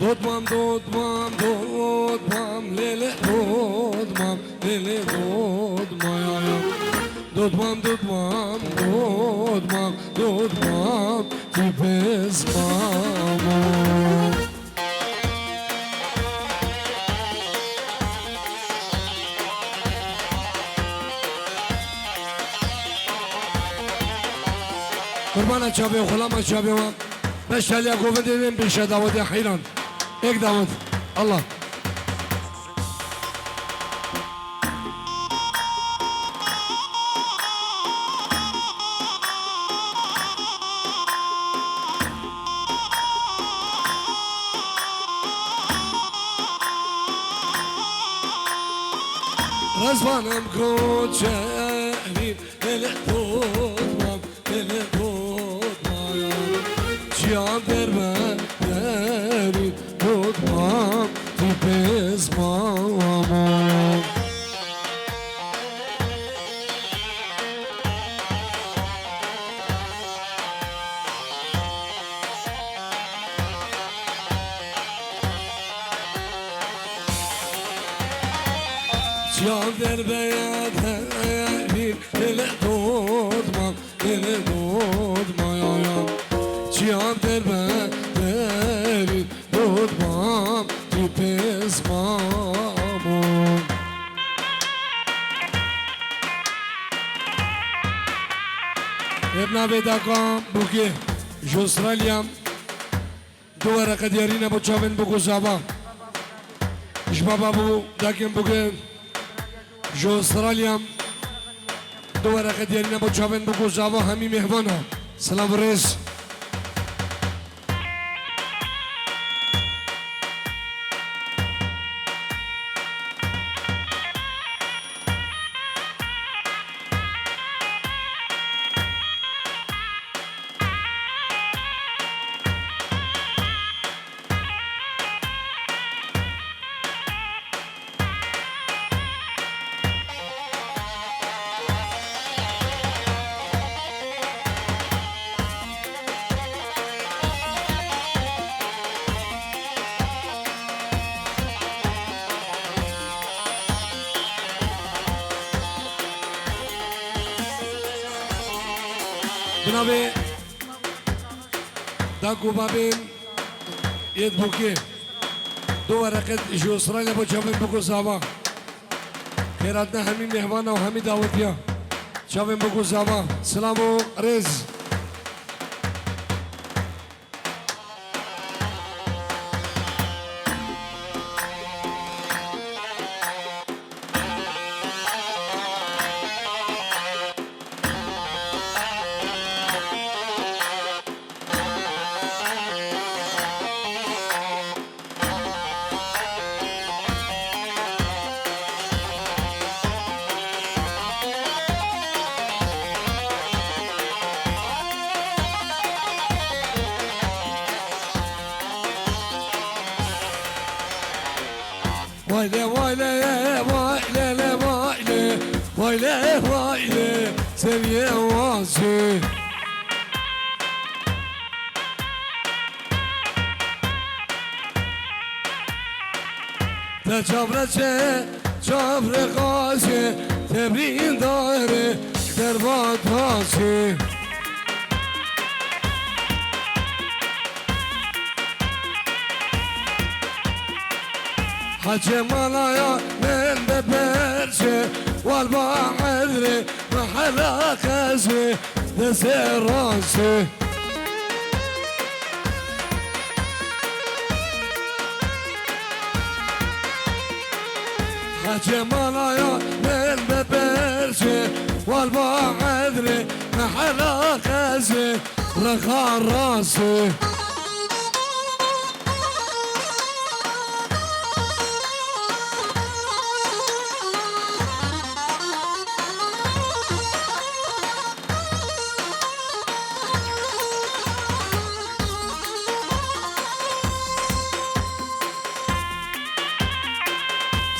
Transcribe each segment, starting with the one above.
Dodmam, dodmam, dodmam, lele, dodmam, lele, dodmam. Dodmam, dodmam, dodmam, dodmam, tipes mamo. قربان چابه و خلام چابه و بشتالی اگوه دیدیم بیشه داود حیران یک داود الله رزبانم کوچه‌ریم دل دودمم دل دودمم جیان در من دری دودمم تو بزمامم جان در بیادریم دل دودمم دل دودمم جان در بیادریم دودمم تو پزمامم ابن بداکام بوکی جوسترالیم دو ورقه دیارینه با چاون بگو زبا اشبابا بو داکم بوکی جو استرالیا دو ورقه دیارینه با چاون بگو زاوا همی مهمانه سلام ریز جناب داکو بابین ید بوکی دو ورقه جو استرالیا با چاون بگو زاوا خیرات نه همی مهمان و همی دعوتیا چاون بگو زاوا سلام و ریز Vayle vayle vayle vayle vayle vayle seviye vazı te çavreçe çavre gazi tebrin dare derbat hazi حجي ملايا من ببرشي والبحر محلا خزي نسير راسي حجي ملايا من ببرشي والبحر محلا خزي رخا راسي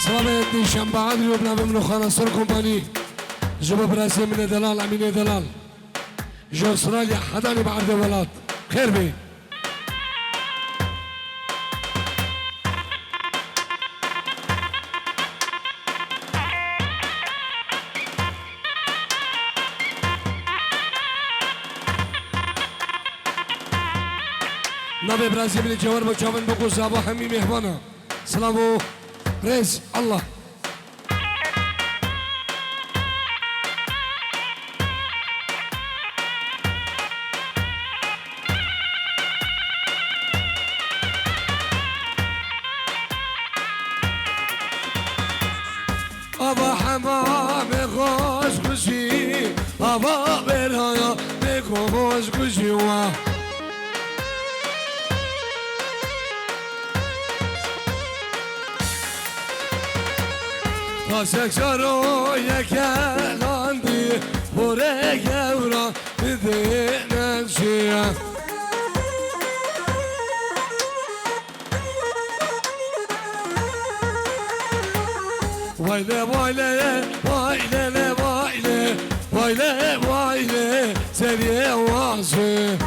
سلامت شنبه عادل وابن من خناصر كومباني جباب راسي من دلال امين دلال جو استراليا حداني بعرض ولاد خير بي نبي برازي من الجوار بوشافن بوكو زابا همي مهمانا سلامو ريز الله أبا حمام خوش خوشي أبا برهايا بخوش خوشي واه تاسك شارو يكلاندي بورك يورا بدينا شيا ويلي ويلي ويلي ويلي ويلي ويلي سريع واصي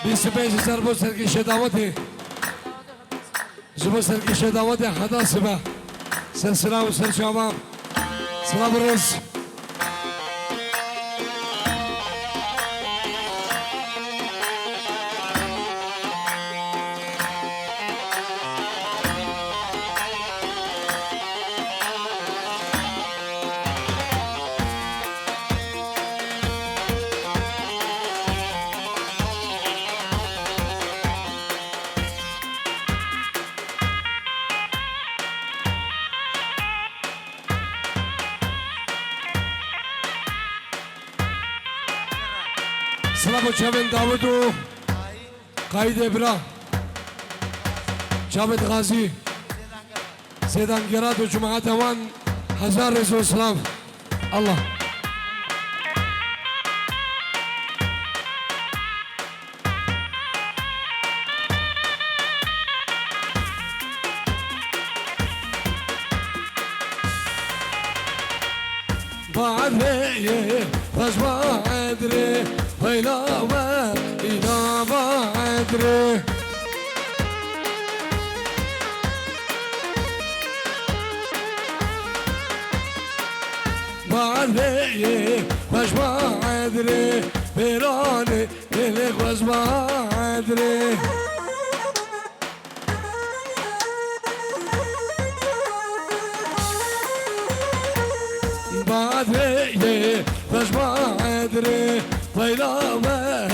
بيسبيش سربو سرقي شداوتي زبو سرقي شداوتي حدا سبا سلسلة وسل شباب سلام الرز سلام جاوید داودو قاید ابرا جاوید غازی سیدان گراد و جماعت اوان هزار رسول سلام الله بعدي بس ما أدري ويلا ما إذا ما أدري بعدي بس ما أدري بيراني لك بس ما أدري بعدي بس ما أدري ويلا ما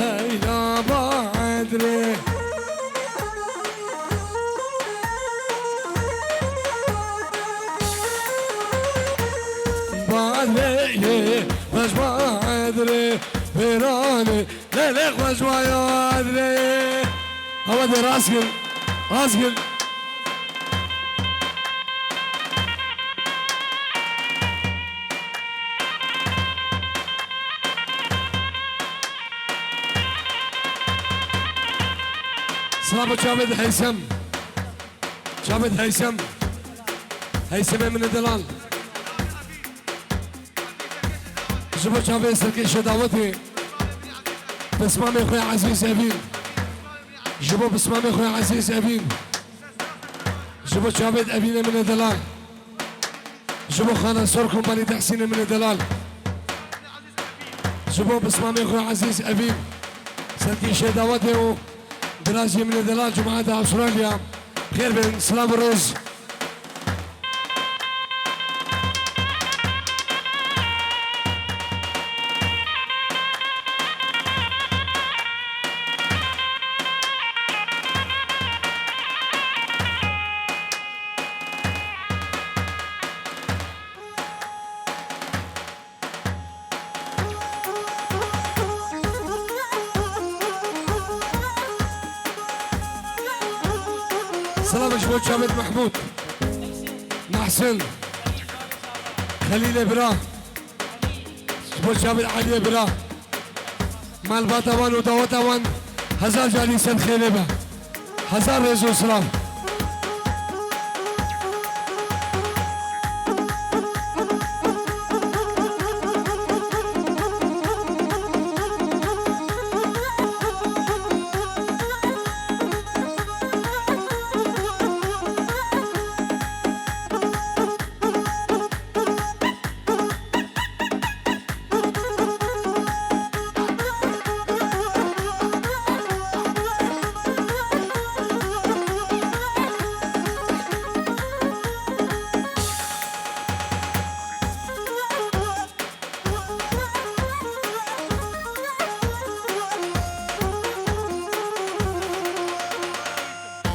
أدري بعدي بس ما أدري بيراني لك بس ما أدري هو ده راسكن راسكن سلام جاوید هيثم جاوید هيثم هيثم من الدلال جبو جاوید سركي شداوتي بسمامي خويا عزيز أبين جبو بسمامي خويا عزيز أبين جبو جاوید أبين من الدلال جبو خانة سوركم بني تحسين من الدلال جبو بسمامي خويا عزيز أبين سركي شداوتي دراسي من الدلال جماعة أستراليا خير بن سلام الرز سلام جبو جابر محمود محسن خليل برا جبو جابر علي برا مالبات اوان و دعوت اوان 1000 جانی سن خیلی با 1000 رزو سلام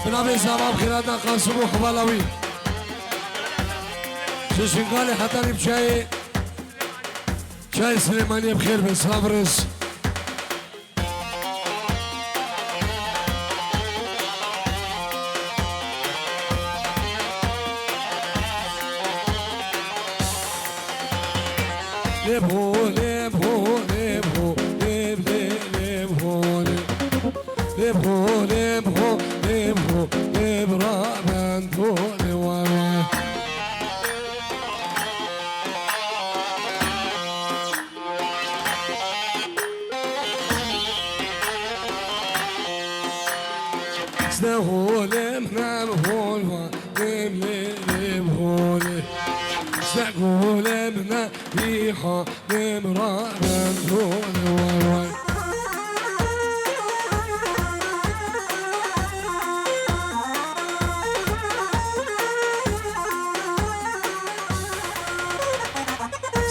بنابه زباب خیراتنا قاسم و خبالاوی ششنگال حتانی بچای چای سلیمانی بخیر به سلام رس لبو لبو لبو لب لبو لبو لبو لبو لبرا بندو لواوا سنهولم نمهول لم لبهول سنهولم نبيحة لمرا بندو لواوا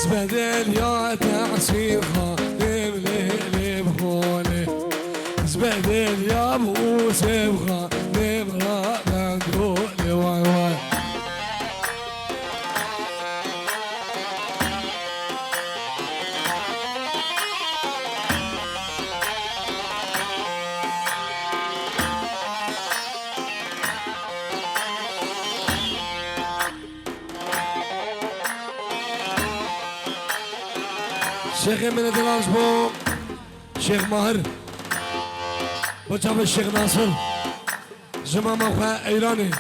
زبدل يا تعسير خادم ليلي بخولي زبدل يا ابو سبخه نمرا بندولي واي واي شيخ من الدلاش بو شيخ ماهر بجاب الشيخ ناصر زمام اخوة ايراني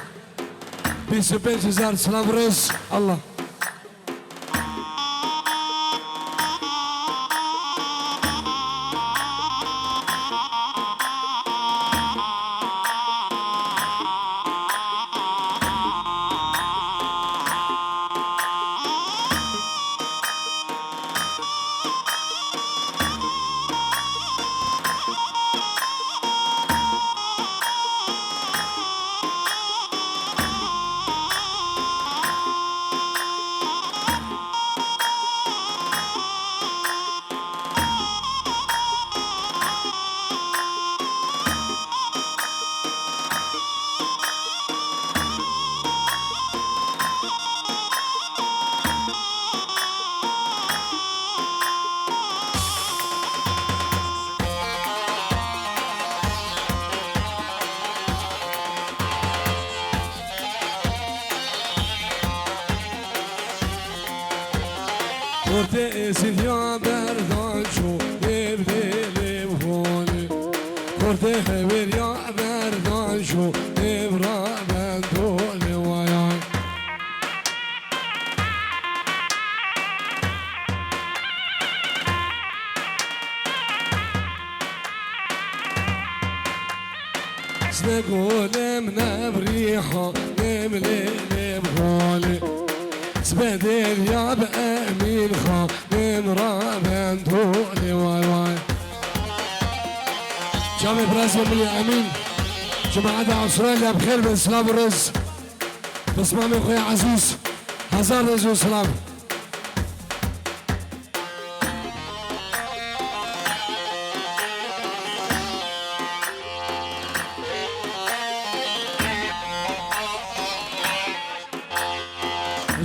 25,000 سلام رز الله Korte silya berdan şu evlelim holi Korte hever ya berdan şu evra ben dole vayay Zne golem nebriha nemlelim holi زبدل يا بأمين خادم رابن دولي واي واي شامي برازيل من أمين جماعة أستراليا بخير بالسلام والرز بسمع من أخويا عزيز 1000 رز وسلام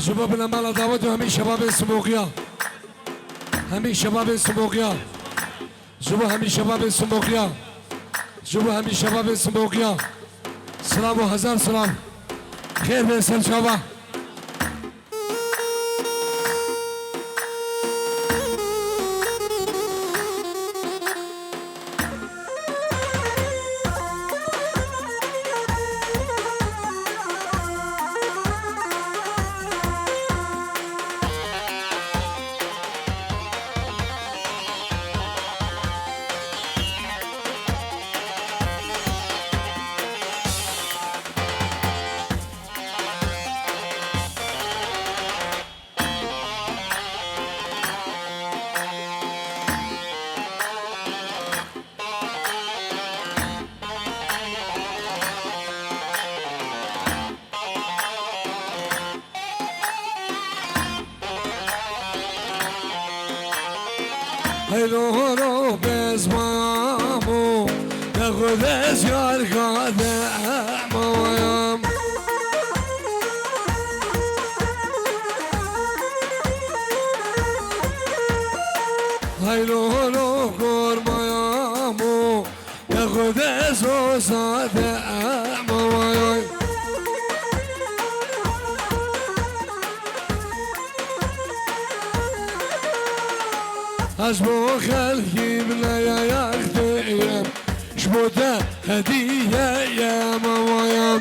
شبابنا مال دعوت وهمي شباب السموقية همي شباب السموقية شباب همي شباب السموقية شباب همي شباب السموقية سلام و هزار سلام خیر برسل شبا هلو رو بزمامو تاخد اشيار قدامو هلو رو قرمامو تاخد اشيار قدامو أشبو خلقي بلا يا أختي شبو ده هدية يا موايام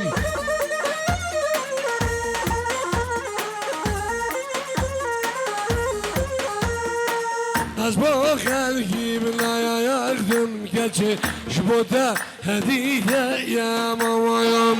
أشبو خلقي بلا يا أختي شبو ده هدية يا موايام